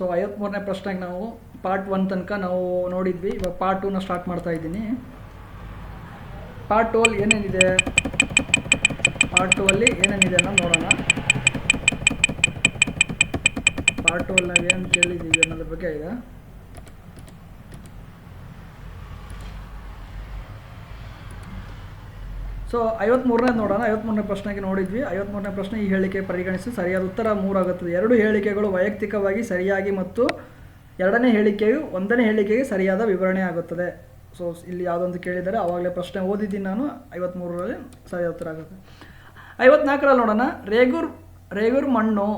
So 53ನೇ ಪ್ರಶ್ನೆಗೆ ನಾವು part 1 ತನಕ ನಾವು ನೋಡಿದ್ವಿ. ಇವಾಗ ಪಾರ್ಟ್ 2ನ ಸ್ಟಾರ್ಟ್ ಮಾಡ್ತಾ ಇದ್ದೀನಿ. ಪಾರ್ಟ್ 2 ಏನೇನಿದೆ, ಪಾರ್ಟ್ 2 ಅಲ್ಲಿ ಏನೇನಿದೆ ಅನ್ನೋ ನೋಡೋಣ. ಪಾರ್ಟ್ 2 ಅಲ್ಲಿ ನಾವೇನು ಕೇಳಿದ್ದೀವಿ ಅನ್ನೋದ್ರ ಬಗ್ಗೆ ಇದೆ. ಸೊ 53ನೇ ನೋಡೋಣ. 53ನೇ ಪ್ರಶ್ನೆಗೆ ನೋಡಿದ್ವಿ. 53ನೇ ಪ್ರಶ್ನೆ, ಈ ಹೇಳಿಕೆ ಪರಿಗಣಿಸಿ ಸರಿಯಾದ ಉತ್ತರ 3 ಆಗುತ್ತದೆ. 2 ಹೇಳಿಕೆಗಳು ವೈಯಕ್ತಿಕವಾಗಿ ಸರಿಯಾಗಿ ಮತ್ತು 2ನೇ ಹೇಳಿಕೆಯು 1ನೇ ಹೇಳಿಕೆಗೆ ಸರಿಯಾದ ವಿವರಣೆ ಆಗುತ್ತದೆ. ಸೊ ಇಲ್ಲಿ ಯಾವುದೊಂದು ಕೇಳಿದರೆ ಆವಾಗಲೇ ಪ್ರಶ್ನೆ ಓದಿದ್ದೀನಿ ನಾನು. 53ರಲ್ಲಿ ಸರಿಯಾದ ಉತ್ತರ ಆಗುತ್ತೆ. 54ರಲ್ಲಿ ನೋಡೋಣ. ರೇಗೂರ್ ಮಣ್ಣು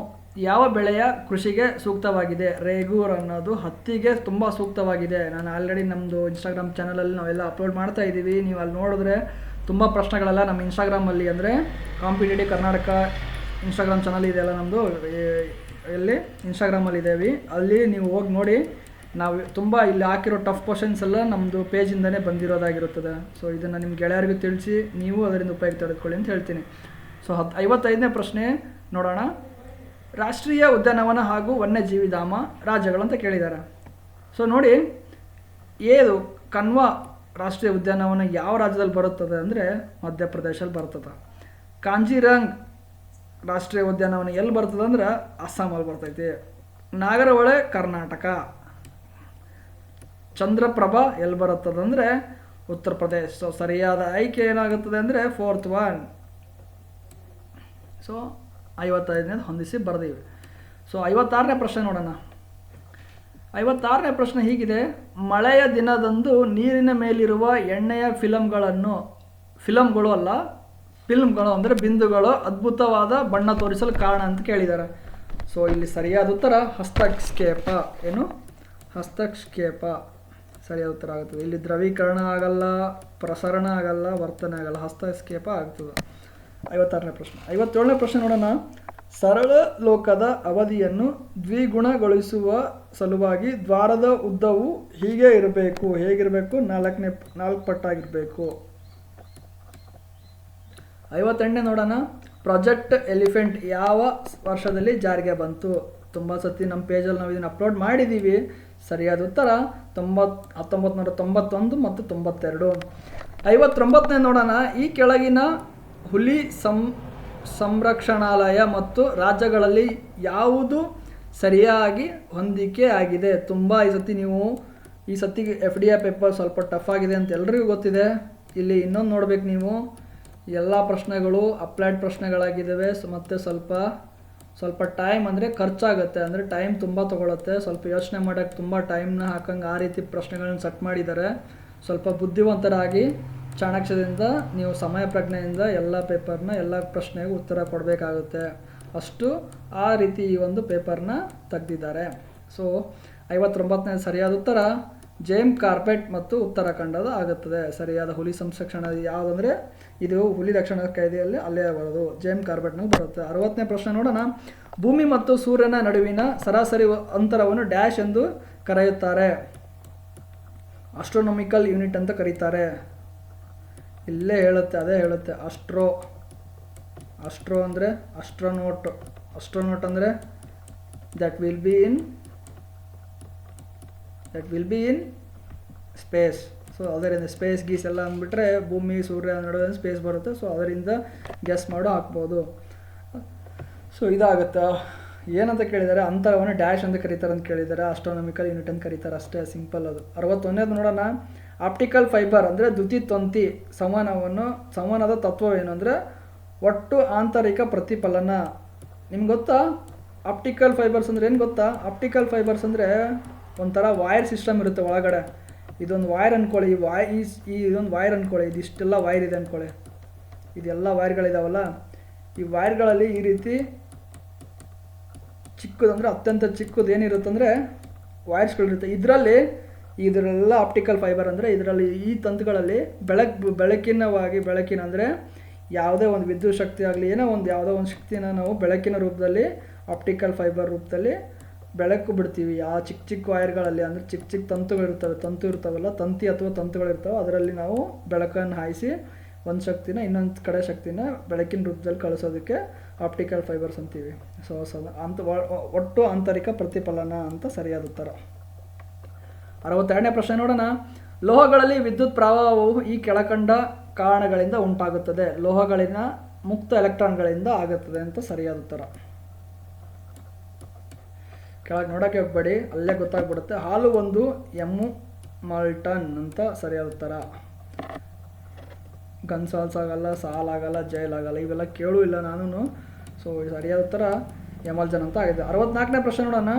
ಯಾವ ಬೆಳೆಯ ಕೃಷಿಗೆ ಸೂಕ್ತವಾಗಿದೆ? ರೇಗೂರ್ ಅನ್ನೋದು ಹತ್ತಿಗೆ ತುಂಬ ಸೂಕ್ತವಾಗಿದೆ. ನಾನು ಆಲ್ರೆಡಿ ನಮ್ಮದು ಇನ್ಸ್ಟಾಗ್ರಾಮ್ ಚಾನಲಲ್ಲಿ ನಾವೆಲ್ಲ ಅಪ್ಲೋಡ್ ಮಾಡ್ತಾ ಇದ್ದೀವಿ. ನೀವು ಅಲ್ಲಿ ನೋಡಿದ್ರೆ ತುಂಬ ಪ್ರಶ್ನೆಗಳೆಲ್ಲ ನಮ್ಮ ಇನ್ಸ್ಟಾಗ್ರಾಮಲ್ಲಿ, ಅಂದರೆ ಕಾಂಪಿಟೇಟಿವ್ ಕರ್ನಾಟಕ ಇನ್ಸ್ಟಾಗ್ರಾಮ್ ಚಾನಲ್ ಇದೆಯಲ್ಲ ನಮ್ಮದು, ಎಲ್ಲಿ ಇನ್ಸ್ಟಾಗ್ರಾಮಲ್ಲಿ ಇದ್ದೇವೆ, ಅಲ್ಲಿ ನೀವು ಹೋಗಿ ನೋಡಿ. ನಾವು ತುಂಬ ಇಲ್ಲಿ ಹಾಕಿರೋ ಟಫ್ ಕ್ವಶನ್ಸ್ ಎಲ್ಲ ನಮ್ಮದು ಪೇಜಿಂದನೇ ಬಂದಿರೋದಾಗಿರುತ್ತದೆ. ಸೊ ಇದನ್ನು ನಿಮ್ಮ ಗೆಳೆಯರಿಗೂ ತಿಳಿಸಿ ನೀವು ಅದರಿಂದ ಉಪಯೋಗ ತೆಗೆದುಕೊಳ್ಳಿ ಅಂತ ಹೇಳ್ತೀನಿ. ಸೊ 55ನೇ ಪ್ರಶ್ನೆ ನೋಡೋಣ. ರಾಷ್ಟ್ರೀಯ ಉದ್ಯಾನವನ ಹಾಗೂ ವನ್ಯಜೀವಿ ಧಾಮ ರಾಜ್ಯಗಳು ಅಂತ ಕೇಳಿದ್ದಾರೆ. ಸೊ ನೋಡಿ, ಏದು ಕನ್ವಾ ರಾಷ್ಟ್ರೀಯ ಉದ್ಯಾನವನ ಯಾವ ರಾಜ್ಯದಲ್ಲಿ ಬರುತ್ತದೆ ಅಂದರೆ ಮಧ್ಯಪ್ರದೇಶಲ್ಲಿ ಬರ್ತದೆ. ಕಾಂಜಿರಂಗ್ ರಾಷ್ಟ್ರೀಯ ಉದ್ಯಾನವನ ಎಲ್ಲಿ ಬರ್ತದೆ ಅಂದ್ರೆ ಅಸ್ಸಾಮಲ್ಲಿ ಬರ್ತೈತಿ. ನಾಗರಹೊಳೆ ಕರ್ನಾಟಕ. ಚಂದ್ರಪ್ರಭಾ ಎಲ್ಲಿ ಬರುತ್ತದೆ ಅಂದರೆ ಉತ್ತರ ಪ್ರದೇಶ. ಸೊ ಸರಿಯಾದ ಆಯ್ಕೆ ಏನಾಗುತ್ತದೆ ಅಂದರೆ 4th one. ಸೊ 55ನೇದು ಹೊಂದಿಸಿ ಬರೆದೀವಿ. ಸೊ 56ನೇ ಪ್ರಶ್ನೆ ನೋಡೋಣ. 56ನೇ ಪ್ರಶ್ನೆ ಹೀಗಿದೆ. ಮಳೆಯ ದಿನದಂದು ನೀರಿನ ಮೇಲಿರುವ ಎಣ್ಣೆಯ ಫಿಲಮ್ಗಳು ಅಂದರೆ ಬಿಂದುಗಳು ಅದ್ಭುತವಾದ ಬಣ್ಣ ತೋರಿಸಲು ಕಾರಣ ಅಂತ ಕೇಳಿದ್ದಾರೆ. ಸೊ ಇಲ್ಲಿ ಸರಿಯಾದ ಉತ್ತರ ಹಸ್ತಕ್ಷೇಪ. ಏನು? ಹಸ್ತಕ್ಷೇಪ ಸರಿಯಾದ ಉತ್ತರ ಆಗುತ್ತದೆ. ಇಲ್ಲಿ ದ್ರವೀಕರಣ ಆಗಲ್ಲ, ಪ್ರಸರಣ ಆಗಲ್ಲ, ವರ್ತನೆ ಆಗಲ್ಲ, ಹಸ್ತಕ್ಷೇಪ ಆಗ್ತದೆ. 56ನೇ ಪ್ರಶ್ನೆ. 57ನೇ ಪ್ರಶ್ನೆ ನೋಡೋಣ. ಸರಳ ಲೋಕದ ಅವಧಿಯನ್ನು ದ್ವಿಗುಣಗೊಳಿಸುವ ಸಲುವಾಗಿ ದ್ವಾರದ ಉದ್ದವು ಹೇಗಿರಬೇಕು? 4 ಪಟ್ಟಾಗಿರಬೇಕು. 58ನೇ ನೋಡೋಣ. ಪ್ರಾಜೆಕ್ಟ್ ಎಲಿಫೆಂಟ್ ಯಾವ ವರ್ಷದಲ್ಲಿ ಜಾರಿಗೆ ಬಂತು? ತುಂಬ ಸತಿ ನಮ್ಮ ಪೇಜಲ್ಲಿ ನಾವು ಇದನ್ನು ಅಪ್ಲೋಡ್ ಮಾಡಿದ್ದೀವಿ. ಸರಿಯಾದ ಉತ್ತರ 1991 ಮತ್ತು 92. 59ನೇ ನೋಡೋಣ. ಈ ಕೆಳಗಿನ ಹುಲಿ ಸಂರಕ್ಷಣಾಲಯ ಮತ್ತು ರಾಜ್ಯಗಳಲ್ಲಿ ಯಾವುದು ಸರಿಯಾಗಿ ಹೊಂದಿಕೆ ಆಗಿದೆ? ತುಂಬ ಈ ಸತಿ FDA ಪೇಪರ್ ಸ್ವಲ್ಪ ಟಫ್ ಆಗಿದೆ ಅಂತ ಎಲ್ರಿಗೂ ಗೊತ್ತಿದೆ. ಇಲ್ಲಿ ಇನ್ನೊಂದು ನೋಡ್ಬೇಕು ನೀವು, ಎಲ್ಲ ಪ್ರಶ್ನೆಗಳು ಅಪ್ಲೈಡ್ ಪ್ರಶ್ನೆಗಳಾಗಿದ್ದಾವೆ. ಮತ್ತು ಸ್ವಲ್ಪ ಟೈಮ್ ಅಂದರೆ ಖರ್ಚಾಗುತ್ತೆ, ಅಂದರೆ ಟೈಮ್ ತುಂಬ ತೊಗೊಳುತ್ತೆ. ಸ್ವಲ್ಪ ಯೋಚನೆ ಮಾಡೋಕ್ಕೆ ತುಂಬ ಟೈಮ್ನ ಹಾಕಂಗೆ ಆ ರೀತಿ ಪ್ರಶ್ನೆಗಳನ್ನ ಸೆಟ್ ಮಾಡಿದ್ದಾರೆ. ಸ್ವಲ್ಪ ಬುದ್ಧಿವಂತರಾಗಿ ಚಾಣಾಕ್ಷದಿಂದ ನೀವು ಸಮಯ ಪ್ರಜ್ಞೆಯಿಂದ ಎಲ್ಲ ಪೇಪರ್ನ ಎಲ್ಲ ಪ್ರಶ್ನೆಗೂ ಉತ್ತರ ಕೊಡಬೇಕಾಗುತ್ತೆ. ಅಷ್ಟು ಆ ರೀತಿ ಈ ಒಂದು ಪೇಪರ್ನ ತೆಗೆದಿದ್ದಾರೆ. ಸೊ 59ನೇ ಸರಿಯಾದ ಉತ್ತರ ಜೇಮ್ ಕಾರ್ಬೆಟ್ ಮತ್ತು ಉತ್ತರಾಖಂಡದ ಆಗುತ್ತದೆ. ಸರಿಯಾದ ಹುಲಿ ಸಂರಕ್ಷಣಾ ಯಾವುದಂದರೆ ಇದು ಹುಲಿ ರಕ್ಷಣಾ ಕಾಯ್ದೆಯಲ್ಲಿ ಅಲ್ಲೇ ಬರೋದು, ಜೇಮ್ ಕಾರ್ಬೆಟ್ನಾಗ ಬರುತ್ತೆ. 60ನೇ ಪ್ರಶ್ನೆ ನೋಡೋಣ. ಭೂಮಿ ಮತ್ತು ಸೂರ್ಯನ ನಡುವಿನ ಸರಾಸರಿ ಅಂತರವನ್ನು ಡ್ಯಾಶ್ ಎಂದು ಕರೆಯುತ್ತಾರೆ? ಆಸ್ಟ್ರೋನಾಮಿಕಲ್ ಯೂನಿಟ್ ಅಂತ ಕರೀತಾರೆ. ಇಲ್ಲೇ ಹೇಳುತ್ತೆ, ಅದೇ ಹೇಳುತ್ತೆ. ಅಸ್ಟ್ರೋ ಅಂದರೆ ಅಸ್ಟ್ರೋನೋಟ್ ಅಂದರೆ that will be in space. So ಅದರಿಂದ ಸ್ಪೇಸ್ ಗೀಸ್ ಎಲ್ಲ ಅಂದ್ಬಿಟ್ರೆ ಭೂಮಿ ಸೂರ್ಯ ನಡುವೆ ಸ್ಪೇಸ್ ಬರುತ್ತೆ. ಸೊ ಅದರಿಂದ ಗೆಸ್ ಮಾಡೋ ಹಾಕ್ಬೋದು. ಸೊ ಇದಾಗುತ್ತೆ. ಏನಂತ ಕೇಳಿದ್ದಾರೆ? ಅಂತರವನ್ನು ಡ್ಯಾಶ್ ಅಂತ ಕರೀತಾರೆ ಅಂತ ಕೇಳಿದ್ದಾರೆ. ಆಸ್ಟ್ರೋನಾಮಿಕಲ್ ಯೂನಿಟ್ ಅಂತ ಕರೀತಾರೆ, ಅಷ್ಟೇ, ಸಿಂಪಲ್ ಅದು. 61ನೇದು ನೋಡೋಣ. ಆಪ್ಟಿಕಲ್ ಫೈಬರ್ ಅಂದರೆ ದ್ಯುತಿತಂತಿ ಸಂವಹನದ ತತ್ವವೇನು ಅಂದರೆ ಒಟ್ಟು ಆಂತರಿಕ ಪ್ರತಿಫಲನ. ನಿಮ್ಗೆ ಗೊತ್ತಾ ಆಪ್ಟಿಕಲ್ ಫೈಬರ್ಸ್ ಅಂದರೆ ಏನು ಗೊತ್ತಾ? ಆಪ್ಟಿಕಲ್ ಫೈಬರ್ಸ್ ಅಂದರೆ ಒಂಥರ ವೈರ್ ಸಿಸ್ಟಮ್ ಇರುತ್ತೆ ಒಳಗಡೆ. ಇದೊಂದು ವೈರ್ ಅಂದ್ಕೊಳ್ಳಿ, ಇದೊಂದು ವೈರ್ ಅಂದ್ಕೊಳ್ಳಿ, ಇದಿಷ್ಟೆಲ್ಲ ವೈರ್ ಇದೆ ಅಂದ್ಕೊಳ್ಳಿ. ಇದೆಲ್ಲ ವೈರ್ಗಳಿದಾವಲ್ಲ, ಈ ವೈರ್ಗಳಲ್ಲಿ ಈ ರೀತಿ ಚಿಕ್ಕದಂದರೆ ಅತ್ಯಂತ ಚಿಕ್ಕದು ಏನಿರುತ್ತೆ ಅಂದರೆ ವೈರ್ಸ್ಗಳಿರುತ್ತೆ. ಇದರೆಲ್ಲ ಆಪ್ಟಿಕಲ್ ಫೈಬರ್ ಅಂದರೆ ಇದರಲ್ಲಿ ಈ ತಂತುಗಳಲ್ಲಿ ಬೆಳಕಿನ ಅಂದರೆ ಯಾವುದೇ ಒಂದು ವಿದ್ಯುತ್ ಶಕ್ತಿ ಆಗಲಿ ಯಾವುದೋ ಒಂದು ಶಕ್ತಿನ ನಾವು ಬೆಳಕಿನ ರೂಪದಲ್ಲಿ ಆಪ್ಟಿಕಲ್ ಫೈಬರ್ ರೂಪದಲ್ಲಿ ಬೆಳಕು ಬಿಡ್ತೀವಿ. ಆ ಚಿಕ್ಕ ವೈರ್ಗಳಲ್ಲಿ ಅಂದರೆ ಚಿಕ್ಕ ತಂತು ಇರ್ತಾವಲ್ಲ, ತಂತಿ ಅಥವಾ ತಂತುಗಳಿರ್ತಾವೆ, ಅದರಲ್ಲಿ ನಾವು ಬೆಳಕನ್ನು ಹಾಯಿಸಿ ಒಂದು ಶಕ್ತಿನ ಇನ್ನೊಂದು ಕಡೆ ಶಕ್ತಿನ ಬೆಳಕಿನ ರೂಪದಲ್ಲಿ ಕಳಿಸೋದಕ್ಕೆ ಆಪ್ಟಿಕಲ್ ಫೈಬರ್ಸ್ ಅಂತೀವಿ. ಸೊ ಒಟ್ಟು ಆಂತರಿಕ ಪ್ರತಿಫಲನ ಅಂತ ಸರಿಯಾದ ಉತ್ತರ. 62ನೇ ಪ್ರಶ್ನೆ ನೋಡೋಣ. ಲೋಹಗಳಲ್ಲಿ ವಿದ್ಯುತ್ ಪ್ರವಾಹವು ಈ ಕೆಳಕಂಡ ಕಾರಣಗಳಿಂದ ಉಂಟಾಗುತ್ತದೆ. ಲೋಹಗಳಿನ ಮುಕ್ತ ಎಲೆಕ್ಟ್ರಾನ್ಗಳಿಂದ ಆಗುತ್ತದೆ ಅಂತ ಸರಿಯಾದ ಉತ್ತರ. ಕೆಳಗೆ ನೋಡೋಕ್ಕೆ ಹೋಗ್ಬೇಡಿ, ಅಲ್ಲೇ ಗೊತ್ತಾಗ್ಬಿಡುತ್ತೆ. ಹಾಲು ಒಂದು ಎಮ್ಮು ಮಾಲ್ಟನ್ ಅಂತ ಸರಿಯಾದ ಉತ್ತರ. ಗನ್ಸಾಲ್ಸ್ ಆಗಲ್ಲ, ಸಾಲ್ ಆಗಲ್ಲ, ಜೈಲ್ ಆಗಲ್ಲ, ಇವೆಲ್ಲ ಕೇಳೂ ಇಲ್ಲ ನಾನು. ಸೊ ಸರಿಯಾದ ಉತ್ತರ ಎಮಲ್ಜನ್ ಅಂತ ಆಗಿದೆ. 64ನೇ ಪ್ರಶ್ನೆ ನೋಡೋಣ.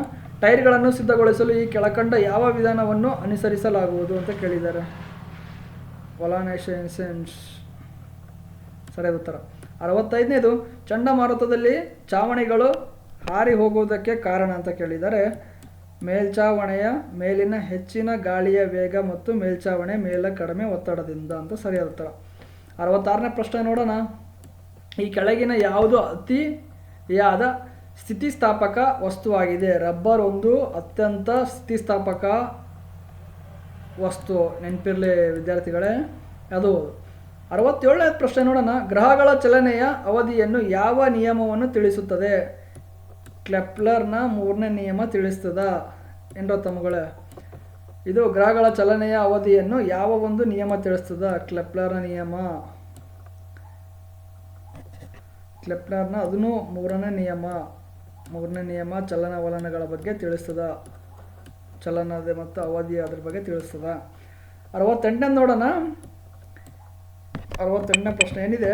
ಟೈರ್ಗಳನ್ನು ಸಿದ್ಧಗೊಳಿಸಲು ಈ ಕೆಳಕಂಡ ಯಾವ ವಿಧಾನವನ್ನು ಅನುಸರಿಸಲಾಗುವುದು ಅಂತ ಕೇಳಿದ್ದಾರೆ. ವೊಲಾನೈಸೇಷನ್ಸ್ ಸರಿಯಾದ ಉತ್ತರ. 65ನೇದು ಚಂಡಮಾರುತದಲ್ಲಿ ಚಾವಣಿಗಳು ಹಾರಿ ಹೋಗುವುದಕ್ಕೆ ಕಾರಣ ಅಂತ ಕೇಳಿದ್ದಾರೆ. ಮೇಲ್ಛಾವಣೆಯ ಮೇಲಿನ ಹೆಚ್ಚಿನ ಗಾಳಿಯ ವೇಗ ಮತ್ತು ಮೇಲ್ಛಾವಣೆ ಮೇಲೆ ಕಡಿಮೆ ಒತ್ತಡದಿಂದ ಅಂತ ಸರಿಯಾದ ಉತ್ತರ. 66ನೇ ಪ್ರಶ್ನೆ ನೋಡೋಣ. ಈ ಕೆಳಗಿನ ಯಾವುದು ಅತಿಯಾದ ಸ್ಥಿತಿಸ್ಥಾಪಕ ವಸ್ತುವಾಗಿದೆ? ರಬ್ಬರ್ ಒಂದು ಅತ್ಯಂತ ಸ್ಥಿತಿಸ್ಥಾಪಕ ವಸ್ತು, ನೆನಪಿರಲಿ ವಿದ್ಯಾರ್ಥಿಗಳೇ, ಅದು. 67ನೇ ಪ್ರಶ್ನೆ ನೋಡೋಣ. ಗ್ರಹಗಳ ಚಲನೆಯ ಅವಧಿಯನ್ನು ಯಾವ ನಿಯಮವನ್ನು ತಿಳಿಸುತ್ತದೆ? ಕೆಪ್ಲರ್ನ 3ನೇ ನಿಯಮ ತಿಳಿಸ್ತದ ಏನೋ ತಮ್ಮಗಳೇ. ಇದು ಗ್ರಹಗಳ ಚಲನೆಯ ಅವಧಿಯನ್ನು ಯಾವ ಒಂದು ನಿಯಮ ತಿಳಿಸ್ತದ? ಕೆಪ್ಲರ್ನ ನಿಯಮ. ಕೆಪ್ಲರ್ನ ಅದನ್ನು 3ನೇ ನಿಯಮ ಚಲನವಲನಗಳ ಬಗ್ಗೆ ತಿಳಿಸ್ತದ. ಚಲನದ ಮತ್ತು ಅವಧಿ ಅದ್ರ ಬಗ್ಗೆ ತಿಳಿಸ್ತದ. 68ನೇ ನೋಡೋಣ. 68ನೇ ಪ್ರಶ್ನೆ ಏನಿದೆ?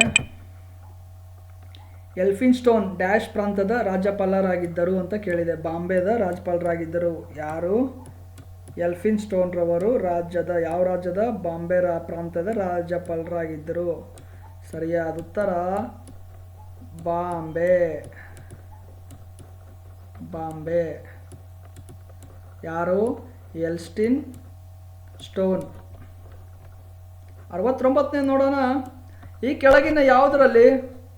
ಎಲ್ಫಿನ್ಸ್ಟೋನ್ ಡ್ಯಾಶ್ ಪ್ರಾಂತದ ರಾಜ್ಯಪಾಲರಾಗಿದ್ದರು ಅಂತ ಕೇಳಿದೆ. ಬಾಂಬೆದ ರಾಜ್ಯಪಾಲರಾಗಿದ್ದರು. ಯಾರು? ಎಲ್ಫಿನ್ಸ್ಟೋನ್ ರವರು ಯಾವ ರಾಜ್ಯದ? ಬಾಂಬೆ ಪ್ರಾಂತದ ರಾಜ್ಯಪಾಲರಾಗಿದ್ದರು. ಸರಿಯಾದ ಉತ್ತರ ಬಾಂಬೆ. ಯಾರು? ಎಲ್ಫಿನ್ ಸ್ಟೋನ್. 69ನೇ ನೋಡೋಣ. ಈ ಕೆಳಗಿನ ಯಾವುದರಲ್ಲಿ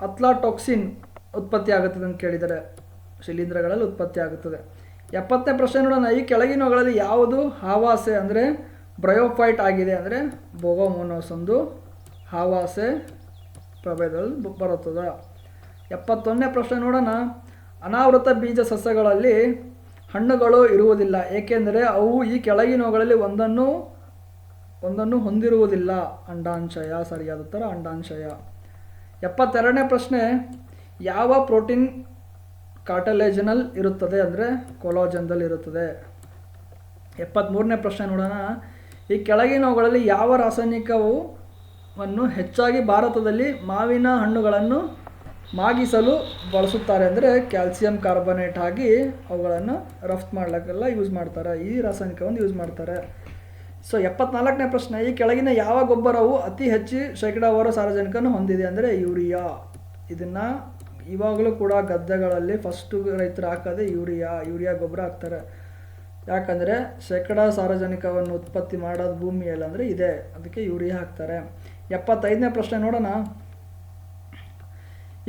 ಅಫ್ಲಾಟಾಕ್ಸಿನ್ ಉತ್ಪತ್ತಿ ಆಗುತ್ತದೆ ಅಂತ ಕೇಳಿದರೆ ಶಿಲೀಂಧ್ರಗಳಲ್ಲಿ ಉತ್ಪತ್ತಿ ಆಗುತ್ತದೆ. 70ನೇ ಪ್ರಶ್ನೆ ನೋಡೋಣ. ಈ ಕೆಳಗಿನವುಗಳಲ್ಲಿ ಯಾವುದು ಹಾವಾಸೆ ಅಂದರೆ ಬ್ರಯೋಫೈಟ್ ಆಗಿದೆ? ಅಂದರೆ ಬೋಗೋಮೋನೋಸ್ ಒಂದು ಹಾವಾಸೆ ಪ್ರಭೇದದಲ್ಲಿ ಬರುತ್ತದೆ. 71ನೇ ಪ್ರಶ್ನೆ ನೋಡೋಣ. ಅನಾವೃತ ಬೀಜ ಸಸ್ಯಗಳಲ್ಲಿ ಹಣ್ಣುಗಳು ಇರುವುದಿಲ್ಲ, ಏಕೆಂದರೆ ಅವು ಈ ಕೆಳಗಿನವುಗಳಲ್ಲಿ ಒಂದನ್ನು ಹೊಂದಿರುವುದಿಲ್ಲ. ಅಂಡಾಶಯ. ಸರಿಯಾದ ಉತ್ತರ ಅಂಡಾಶಯ. 72ನೇ ಪ್ರಶ್ನೆ. ಯಾವ ಪ್ರೋಟೀನ್ ಕಾರ್ಟಿಲೇಜ್ನಲ್ಲಿ ಇರುತ್ತದೆ? ಅಂದರೆ ಕೊಲಾಜನ್ದಲ್ಲಿ ಇರುತ್ತದೆ. 73ನೇ ಪ್ರಶ್ನೆ ನೋಡೋಣ. ಈ ಕೆಳಗಿನವುಗಳಲ್ಲಿ ಯಾವ ರಾಸಾಯನಿಕವನ್ನು ಹೆಚ್ಚಾಗಿ ಭಾರತದಲ್ಲಿ ಮಾವಿನ ಹಣ್ಣುಗಳನ್ನು ಮಾಗಿಸಲು ಬಳಸುತ್ತಾರೆ? ಅಂದರೆ ಕ್ಯಾಲ್ಸಿಯಂ ಕಾರ್ಬನೇಟ್ ಆಗಿ ಅವುಗಳನ್ನು ರಫ್ತು ಮಾಡಲಿಕ್ಕೆಲ್ಲ ಯೂಸ್ ಮಾಡ್ತಾರೆ. ಈ ರಾಸಾಯನಿಕವನ್ನು ಯೂಸ್ ಮಾಡ್ತಾರೆ. ಸೊ 74ನೇ ಪ್ರಶ್ನೆ. ಈ ಕೆಳಗಿನ ಯಾವ ಗೊಬ್ಬರವು ಅತಿ ಹೆಚ್ಚು ಶೇಕಡಾವಾರು ಸಾರಜನಕವನ್ನು ಹೊಂದಿದೆ? ಅಂದರೆ ಯೂರಿಯಾ. ಇದನ್ನು ಇವಾಗಲೂ ಕೂಡ ಗದ್ದೆಗಳಲ್ಲಿ ಫಸ್ಟು ರೈತರು ಹಾಕೋದೇ ಯೂರಿಯಾ ಗೊಬ್ಬರ ಹಾಕ್ತಾರೆ. ಯಾಕಂದರೆ ಸಾರಜನಕವನ್ನು ಉತ್ಪತ್ತಿ ಮಾಡೋದು ಭೂಮಿಯಲ್ಲಿ ಅಂದರೆ ಇದೆ, ಅದಕ್ಕೆ ಯೂರಿಯಾ ಹಾಕ್ತಾರೆ. 75ನೇ ಪ್ರಶ್ನೆ ನೋಡೋಣ.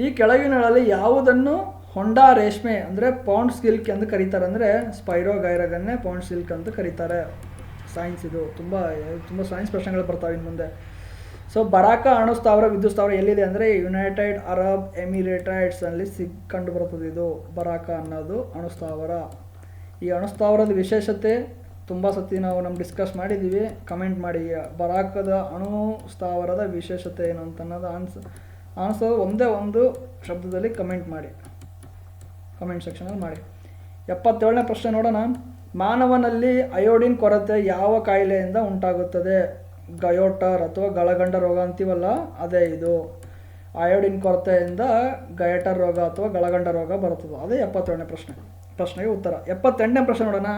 ಈ ಕೆಳಗಿನಗಳಲ್ಲಿ ಯಾವುದನ್ನು ಹೊಂಡಾ ರೇಷ್ಮೆ ಅಂದರೆ ಪಾಂಡ್ ಸಿಲ್ಕ್ ಎಂದು ಕರೀತಾರೆ? ಅಂದರೆ ಸ್ಪೈರೋಗೈರಗನ್ನೇ ಪಾಂಡ್ ಸಿಲ್ಕ್ ಅಂತ ಕರೀತಾರೆ. ಸೈನ್ಸ್ ಇದು ತುಂಬ ಸೈನ್ಸ್ ಪ್ರಶ್ನೆಗಳು ಬರ್ತಾವೆ ಇನ್ನು ಮುಂದೆ. ಸೊ ಬರಾಕ ಅಣುಸ್ಥಾವರ ವಿದ್ಯುತ್ ಸ್ಥಾವರ ಎಲ್ಲಿದೆ? ಅಂದರೆ ಯುನೈಟೆಡ್ ಅರಬ್ ಎಮಿರೇಟ್ಸ್ನಲ್ಲಿ ಕಂಡು ಬರ್ತದೆ. ಇದು ಬರಾಕ ಅನ್ನೋದು ಅಣುಸ್ಥಾವರ. ಈ ಅಣುಸ್ಥಾವರದ ವಿಶೇಷತೆ ತುಂಬ ಸತಿ ನಾವು ಡಿಸ್ಕಸ್ ಮಾಡಿದ್ದೀವಿ. ಕಮೆಂಟ್ ಮಾಡಿ ಬರಾಕದ ಅಣುಸ್ಥಾವರದ ವಿಶೇಷತೆ ಏನು ಅಂತ ಅನ್ನೋದು ಆನ್ಸರ್ ಒಂದೇ ಒಂದು ಶಬ್ದದಲ್ಲಿ ಕಮೆಂಟ್ ಮಾಡಿ, ಕಮೆಂಟ್ ಸೆಕ್ಷನಲ್ಲಿ ಮಾಡಿ. 77ನೇ ಪ್ರಶ್ನೆ ನೋಡೋಣ. ಮಾನವನಲ್ಲಿ ಅಯೋಡಿನ್ ಕೊರತೆ ಯಾವ ಕಾಯಿಲೆಯಿಂದ ಉಂಟಾಗುತ್ತದೆ? ಗಯೋಟರ್ ಅಥವಾ ಗಳಗಂಡ ರೋಗ ಅಂತೀವಲ್ಲ, ಅದೇ ಇದು. ಅಯೋಡಿನ್ ಕೊರತೆಯಿಂದ ಗಯಟರ್ ರೋಗ ಅಥವಾ ಗಳಗಂಡ ರೋಗ ಬರುತ್ತದೆ. ಅದೇ 77ನೇ ಪ್ರಶ್ನೆಗೆ ಉತ್ತರ. 78ನೇ ಪ್ರಶ್ನೆ ನೋಡೋಣ.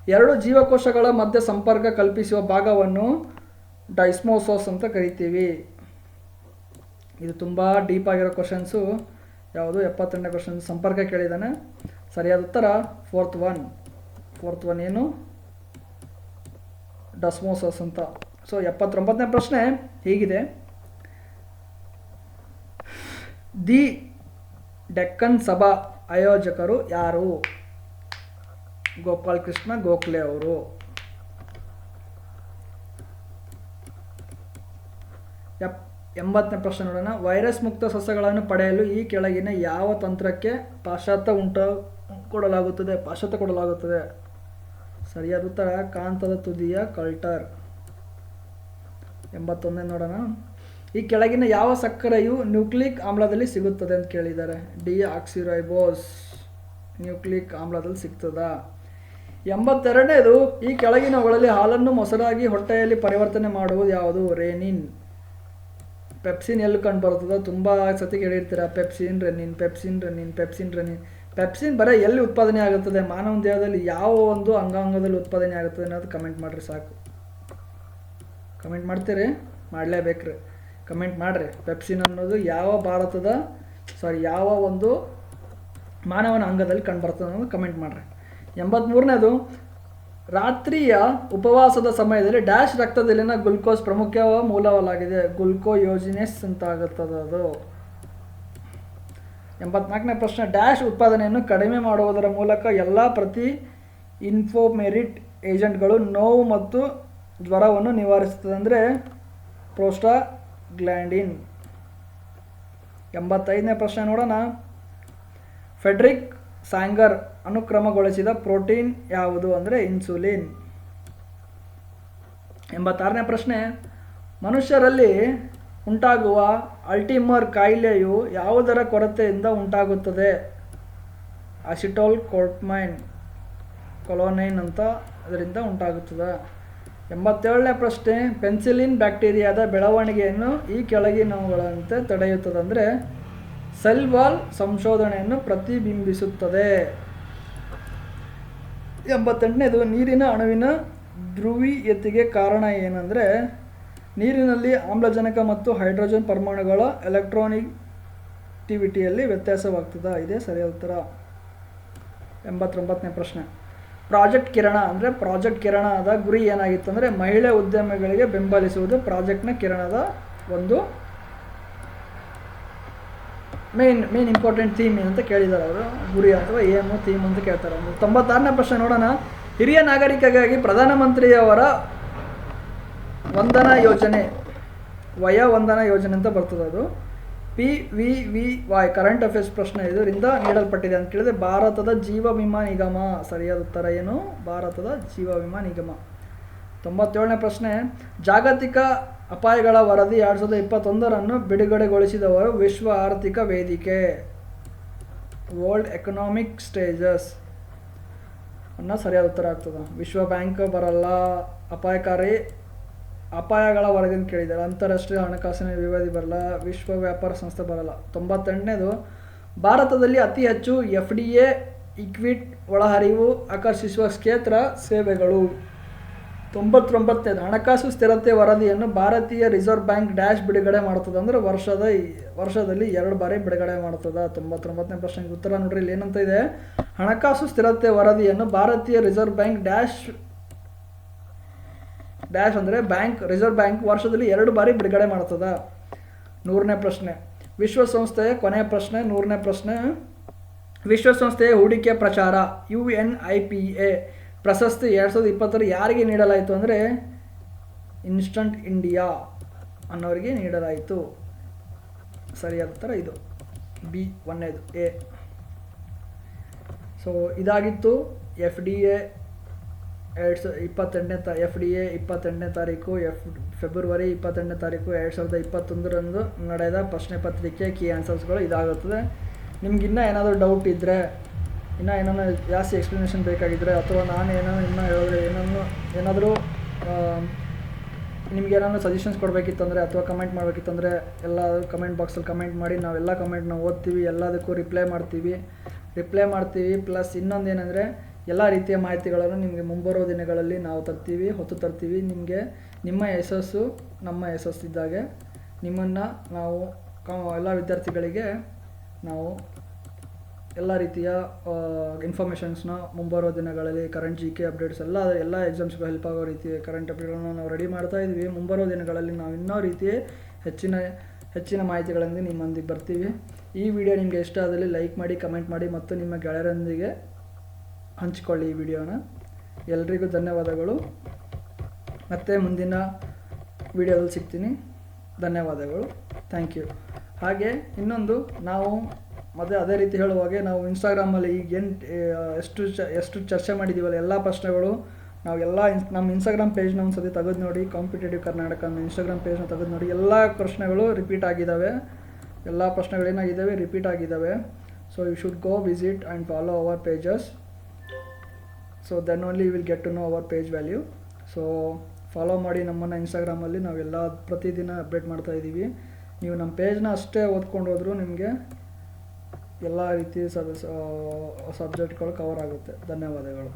ಎರಡು ಜೀವಕೋಶಗಳ ಮಧ್ಯೆ ಸಂಪರ್ಕ ಕಲ್ಪಿಸುವ ಭಾಗವನ್ನು ಡೈಸ್ಮೋಸೋಸ್ ಅಂತ ಕರಿತೀವಿ. ಇದು ತುಂಬ ಡೀಪ್ ಆಗಿರೋ ಕ್ವಶನ್ಸು. ಯಾವುದು? 78ನೇ ಕ್ವಶನ್ ಸಂಪರ್ಕ ಕೇಳಿದ್ದಾನೆ. ಸರಿಯಾದ ಉತ್ತರ ಫೋರ್ತ್ ಒನ್ ಏನು? ಡಸ್ಮೋಸಸ್ ಅಂತ. ಸೊ 79ನೇ ಪ್ರಶ್ನೆ ಹೀಗಿದೆ. ದಿ ಡೆಕ್ಕನ್ ಸಭಾ ಆಯೋಜಕರು ಯಾರು? ಗೋಪಾಲ್ ಕೃಷ್ಣ ಗೋಖಲೆ ಅವರು. 80ನೇ ಪ್ರಶ್ನೆ ನೋಡೋಣ. ವೈರಸ್ ಮುಕ್ತ ಸಸ್ಯಗಳನ್ನು ಪಡೆಯಲು ಈ ಕೆಳಗಿನ ಯಾವ ತಂತ್ರಕ್ಕೆ ಪಾಶ್ಚಾತ್ಯ ಕೊಡಲಾಗುತ್ತದೆ? ಸರಿಯಾದ ಉತ್ತರ ಕಾಂತದ ತುದಿಯ ಕಲ್ಟರ್. 81ನೇ ನೋಡೋಣ. ಈ ಕೆಳಗಿನ ಯಾವ ಸಕ್ಕರೆಯು ನ್ಯೂಕ್ಲಿಕ್ ಆಮ್ಲದಲ್ಲಿ ಸಿಗುತ್ತದೆ ಅಂತ ಕೇಳಿದ್ದಾರೆ. ಡಿಆಕ್ಸಿರೈಬೋಸ್ ನ್ಯೂಕ್ಲಿಕ್ ಆಮ್ಲದಲ್ಲಿ ಸಿಗ್ತದಾ? 82ನೇದು ಈ ಕೆಳಗಿನವುಗಳಲ್ಲಿ ಹಾಲನ್ನು ಮೊಸರಾಗಿ ಹೊಟ್ಟೆಯಲ್ಲಿ ಪರಿವರ್ತನೆ ಮಾಡುವುದು ಯಾವುದು? ರೆನಿನ್. ಪೆಪ್ಸಿನ್ ಎಲ್ಲಿ ಕಂಡು ಬರ್ತದೆ? ತುಂಬ ಸತಿ ಕೇಳಿರ್ತೀರ. ಪೆಪ್ಸಿನ್ ಬರೀ ಎಲ್ಲಿ ಉತ್ಪಾದನೆ ಆಗುತ್ತದೆ? ಮಾನವ ದೇಹದಲ್ಲಿ ಯಾವ ಒಂದು ಅಂಗಾಂಗದಲ್ಲಿ ಉತ್ಪಾದನೆ ಆಗುತ್ತದೆ ಅನ್ನೋದು ಕಮೆಂಟ್ ಮಾಡಿರಿ ಸಾಕು. ಕಮೆಂಟ್ ಮಾಡ್ತೀರಿ? ಮಾಡಲೇಬೇಕ್ರಿ, ಕಮೆಂಟ್ ಮಾಡಿರಿ. ಪೆಪ್ಸಿನ್ ಅನ್ನೋದು ಯಾವ ಒಂದು ಮಾನವನ ಅಂಗದಲ್ಲಿ ಕಂಡು ಬರ್ತದೆ ಅನ್ನೋದು ಕಮೆಂಟ್ ಮಾಡಿರಿ. 83ನೇದು ರಾತ್ರಿಯ ಉಪವಾಸದ ಸಮಯದಲ್ಲಿ ಡ್ಯಾಶ್ ರಕ್ತದಲ್ಲಿನ ಗ್ಲುಕೋಸ್ ಪ್ರಮುಖ ಮೂಲವಾಗಿದೆ. ಗ್ಲುಕೋಯೋಜಿನೆಸ್ ಅಂತ ಆಗುತ್ತದೆ ಅದು. 84ನೇ ಪ್ರಶ್ನೆ. ಡ್ಯಾಶ್ ಉತ್ಪಾದನೆಯನ್ನು ಕಡಿಮೆ ಮಾಡುವುದರ ಮೂಲಕ ಎಲ್ಲ ಪ್ರತಿ ಇನ್ಫ್ಲಮೇಟರಿ ಏಜೆಂಟ್ಗಳು ನೋವು ಮತ್ತು ಜ್ವರವನ್ನು ನಿವಾರಿಸುತ್ತದೆ ಅಂದರೆ ಪ್ರೋಸ್ಟಾಗ್ಲ್ಯಾಂಡಿನ್. 85ನೇ ಪ್ರಶ್ನೆ ನೋಡೋಣ. ಫೆಡ್ರಿಕ್ ಸ್ಯಾಂಗರ್ ಅನುಕ್ರಮಗೊಳಿಸಿದ ಪ್ರೋಟೀನ್ ಯಾವುದು ಅಂದರೆ ಇನ್ಸುಲಿನ್. 86ನೇ ಪ್ರಶ್ನೆ. ಮನುಷ್ಯರಲ್ಲಿ ಉಂಟಾಗುವ ಅಲ್ಝೈಮರ್ ಕಾಯಿಲೆಯು ಯಾವುದರ ಕೊರತೆಯಿಂದ ಉಂಟಾಗುತ್ತದೆ? ಅಸಿಟೈಲ್ ಕೊಲೈನ್ ಅಂತ ಅದರಿಂದ ಉಂಟಾಗುತ್ತದೆ. 87ನೇ ಪ್ರಶ್ನೆ. ಪೆನ್ಸಿಲಿನ್ ಬ್ಯಾಕ್ಟೀರಿಯಾದ ಬೆಳವಣಿಗೆಯನ್ನು ಈ ಕೆಳಗಿನವುಗಳಂತೆ ತಡೆಯುತ್ತದೆ ಅಂದರೆ ಸೆಲ್ ವಾಲ್ ಸಂಶೋಧನೆಯನ್ನು ಪ್ರತಿಬಿಂಬಿಸುತ್ತದೆ. 88ನೇದು ನೀರಿನ ಅಣುವಿನ ಧ್ರುವೀಯತೆಗೆ ಕಾರಣ ಏನಂದರೆ ನೀರಿನಲ್ಲಿ ಆಮ್ಲಜನಕ ಮತ್ತು ಹೈಡ್ರೋಜನ್ ಪರಮಾಣುಗಳ ಎಲೆಕ್ಟ್ರಾನಿಟಿವಿಟಿಯಲ್ಲಿ ವ್ಯತ್ಯಾಸವಾಗ್ತದೆ. ಇದೇ ಸರಿಯಾದ ಉತ್ತರ. 89ನೇ ಪ್ರಶ್ನೆ. ಪ್ರಾಜೆಕ್ಟ್ ಕಿರಣದ ಗುರಿ ಏನಾಗಿತ್ತು ಅಂದರೆ ಮಹಿಳೆ ಉದ್ಯಮಿಗಳಿಗೆ ಬೆಂಬಲಿಸುವುದು. ಪ್ರಾಜೆಕ್ಟ್ನ ಕಿರಣದ ಒಂದು ಮೇನ್ ಇಂಪಾರ್ಟೆಂಟ್ ಥೀಮ್ ಅಂತ ಕೇಳಿದ್ದಾರೆ ಅವರು. ಗುರಿ ಅಥವಾ ಏಮು ಥೀಮ್ ಅಂತ ಕೇಳ್ತಾರೆ. 96ನೇ ಪ್ರಶ್ನೆ ನೋಡೋಣ. ಹಿರಿಯ ನಾಗರಿಕರಿಗಾಗಿ ಪ್ರಧಾನಮಂತ್ರಿಯವರ ವಂದನಾ ಯೋಜನೆ ವಂದನಾ ಯೋಜನೆ ಅಂತ ಬರ್ತದೆ. ಅದು PVVY ಕರೆಂಟ್ ಅಫೇರ್ಸ್ ಪ್ರಶ್ನೆ ಇದರಿಂದ ನೀಡಲ್ಪಟ್ಟಿದೆ ಅಂತ ಕೇಳಿದ್ರೆ ಭಾರತದ ಜೀವ ವಿಮಾ ನಿಗಮ. ಸರಿಯಾದ ಉತ್ತರ ಏನು? ಭಾರತದ ಜೀವ ವಿಮಾ ನಿಗಮ. 97ನೇ ಪ್ರಶ್ನೆ. ಜಾಗತಿಕ ಅಪಾಯಗಳ ವರದಿ 2021 ಬಿಡುಗಡೆಗೊಳಿಸಿದವರು ವಿಶ್ವ ಆರ್ಥಿಕ ವೇದಿಕೆ. ವರ್ಲ್ಡ್ ಎಕನಾಮಿಕ್ ಸ್ಟೇಜಸ್ ಅನ್ನೋ ಸರಿಯಾದ ಉತ್ತರ ಆಗ್ತದೆ. ವಿಶ್ವ ಬ್ಯಾಂಕ್ ಬರಲ್ಲ. ಅಪಾಯಗಳ ವರದಿ ಅಂತ ಕೇಳಿದ್ದಾರೆ. ಅಂತಾರಾಷ್ಟ್ರೀಯ ಹಣಕಾಸಿನ ವಿವಾದಿ ಬರಲ್ಲ. ವಿಶ್ವ ವ್ಯಾಪಾರ ಸಂಸ್ಥೆ ಬರಲ್ಲ. 98ನೇದು ಭಾರತದಲ್ಲಿ ಅತಿ ಹೆಚ್ಚು FDA ಈಕ್ವಿಟಿ ಒಳಹರಿವು ಆಕರ್ಷಿಸುವ ಕ್ಷೇತ್ರ ಸೇವೆಗಳು. 99ನೇದು ಹಣಕಾಸು ಸ್ಥಿರತೆ ವರದಿಯನ್ನು ಭಾರತೀಯ ರಿಸರ್ವ್ ಬ್ಯಾಂಕ್ ಡ್ಯಾಶ್ ಬಿಡುಗಡೆ ಮಾಡ್ತದೆ ಅಂದರೆ ವರ್ಷದಲ್ಲಿ 2 ಬಾರಿ ಬಿಡುಗಡೆ ಮಾಡ್ತದೆ. 99ನೇ ಪ್ರಶ್ನೆಗೆ ಉತ್ತರ ನೋಡ್ರಿ. ಇಲ್ಲಿ ಏನಂತ ಇದೆ? ಹಣಕಾಸು ಸ್ಥಿರತೆ ವರದಿಯನ್ನು ಭಾರತೀಯ ರಿಸರ್ವ್ ಬ್ಯಾಂಕ್ ಡ್ಯಾಶ್ ಅಂದರೆ ರಿಸರ್ವ್ ಬ್ಯಾಂಕ್ ವರ್ಷದಲ್ಲಿ 2 ಬಾರಿ ಬಿಡುಗಡೆ ಮಾಡ್ತದೆ. 100ನೇ ಪ್ರಶ್ನೆ. ವಿಶ್ವಸಂಸ್ಥೆಯ ಕೊನೆಯ ಪ್ರಶ್ನೆ. 100ನೇ ಪ್ರಶ್ನೆ. ವಿಶ್ವಸಂಸ್ಥೆಯ ಹೂಡಿಕೆ ಪ್ರಚಾರ UNIPA ಪ್ರಶಸ್ತಿ 2020 ಯಾರಿಗೆ ನೀಡಲಾಯಿತು ಅಂದರೆ ಇನ್ಸ್ಟಂಟ್ ಇಂಡಿಯಾ ಅನ್ನೋರಿಗೆ ನೀಡಲಾಯಿತು. ಸರಿಯಾದ ಉತ್ತರ ಇದು B 1ನೇದು A. ಸೊ ಇದಾಗಿತ್ತು FDA 28ನೇ ತಾರೀಕು ಫೆಬ್ರವರಿ 28ನೇ ತಾರೀಕು 2021 ನಡೆದ ಪ್ರಶ್ನೆ ಪತ್ರಿಕೆ ಕೀ ಆನ್ಸರ್ಸ್ಗಳು ಇದಾಗುತ್ತದೆ. ನಿಮ್ಗೆ ಇನ್ನೂ ಏನಾದರೂ ಡೌಟ್ ಇದ್ದರೆ, ಇನ್ನೂ ಏನಾದ್ರು ಜಾಸ್ತಿ ಎಕ್ಸ್ಪ್ಲನೇಷನ್ ಬೇಕಾಗಿದ್ದರೆ, ಅಥವಾ ನಾನು ಇನ್ನೂ ಹೇಳಿದ್ರೆ ಏನಾದರೂ ನಿಮ್ಗೆ ಏನಾದರೂ ಸಜೆಷನ್ಸ್ ಕೊಡಬೇಕಿತ್ತಂದರೆ ಅಥವಾ ಕಮೆಂಟ್ ಮಾಡಬೇಕಿತ್ತಂದರೆ ಎಲ್ಲ ಕಮೆಂಟ್ ಬಾಕ್ಸಲ್ಲಿ ಕಮೆಂಟ್ ಮಾಡಿ. ನಾವೆಲ್ಲ ಕಮೆಂಟ್ನ ಓದ್ತೀವಿ, ಎಲ್ಲದಕ್ಕೂ ರಿಪ್ಲೈ ಮಾಡ್ತೀವಿ. ಪ್ಲಸ್ ಇನ್ನೊಂದು ಏನಂದರೆ ಎಲ್ಲ ರೀತಿಯ ಮಾಹಿತಿಗಳನ್ನು ನಿಮಗೆ ಮುಂಬರುವ ದಿನಗಳಲ್ಲಿ ನಾವು ಹೊತ್ತು ತರ್ತೀವಿ. ನಿಮಗೆ ನಿಮ್ಮ ಯಶಸ್ಸು ನಮ್ಮ ಯಶಸ್ಸಿದ್ದಾಗೆ ನಿಮ್ಮನ್ನು ನಾವು ಎಲ್ಲ ವಿದ್ಯಾರ್ಥಿಗಳಿಗೆ ನಾವು ಎಲ್ಲ ರೀತಿಯ ಇನ್ಫಾರ್ಮೇಷನ್ಸ್ನ ಮುಂಬರುವ ದಿನಗಳಲ್ಲಿ ಕರೆಂಟ್ GK ಅಪ್ಡೇಟ್ಸ್ ಎಲ್ಲ ಎಕ್ಸಾಮ್ಸ್ಗೂ ಹೆಲ್ಪ್ ಆಗೋ ರೀತಿ ಕರೆಂಟ್ ಅಪ್ಡೇಟ್ಗಳನ್ನು ನಾವು ರೆಡಿ ಮಾಡ್ತಾ ಇದ್ವಿ. ಮುಂಬರುವ ದಿನಗಳಲ್ಲಿ ನಾವು ಇನ್ನೂ ರೀತಿಯ ಹೆಚ್ಚಿನ ಮಾಹಿತಿಗಳೊಂದಿಗೆ ನಿಮ್ಮೊಂದಿಗೆ ಬರ್ತೀವಿ. ಈ ವಿಡಿಯೋ ನಿಮಗೆ ಇಷ್ಟ ಆದಲ್ಲಿ ಲೈಕ್ ಮಾಡಿ, ಕಮೆಂಟ್ ಮಾಡಿ ಮತ್ತು ನಿಮ್ಮ ಗೆಳೆಯರೊಂದಿಗೆ ಹಂಚಿಕೊಳ್ಳಿ ಈ ವಿಡಿಯೋನ. ಎಲ್ರಿಗೂ ಧನ್ಯವಾದಗಳು. ಮತ್ತೆ ಮುಂದಿನ ವಿಡಿಯೋದಲ್ಲಿ ಸಿಗ್ತೀನಿ. ಧನ್ಯವಾದಗಳು. Thank you. ಹಾಗೆ ಇನ್ನೊಂದು ನಾವು ಅದೇ ರೀತಿ ಹೇಳುವಾಗೆ ನಾವು ಇನ್ಸ್ಟಾಗ್ರಾಮಲ್ಲಿ ಈಗ ಎಷ್ಟು ಚರ್ಚೆ ಮಾಡಿದ್ದೀವಲ್ಲ ಎಲ್ಲ ಪ್ರಶ್ನೆಗಳು ನಾವು ನಮ್ಮ ಇನ್ಸ್ಟಾಗ್ರಾಮ್ ಪೇಜ್ನ ಒಂದು ಸತಿ ತೆಗೆದು ನೋಡಿ, ಕಾಂಪಿಟೇಟಿವ್ ಕರ್ನಾಟಕ ಅನ್ನೋ ಇನ್ಸ್ಟಾಗ್ರಾಮ್ ಪೇಜ್ನ ತೆಗೆದು ನೋಡಿ. ಎಲ್ಲ ಪ್ರಶ್ನೆಗಳು ರಿಪೀಟ್ ಆಗಿದ್ದಾವೆ, ಎಲ್ಲ ಪ್ರಶ್ನೆಗಳೇನಾಗಿದ್ದಾವೆ ರಿಪೀಟ್ ಆಗಿದ್ದಾವೆ. So you should go visit and follow our pages. So then only you will get to know our page value. So follow ಮಾಡಿ ನಮ್ಮನ್ನು ಇನ್ಸ್ಟಾಗ್ರಾಮಲ್ಲಿ. ನಾವೆಲ್ಲ ಪ್ರತಿದಿನ ಅಪ್ಡೇಟ್ ಮಾಡ್ತಾ ಇದ್ದೀವಿ. ನೀವು ನಮ್ಮ ಪೇಜ್ನ ಅಷ್ಟೇ ಓದ್ಕೊಂಡು ಹೋದರೂ ನಿಮಗೆ ಎಲ್ಲ ರೀತಿಯ ಸಬ್ಜೆಕ್ಟ್ಗಳು ಕವರ್ ಆಗುತ್ತೆ. ಧನ್ಯವಾದಗಳು.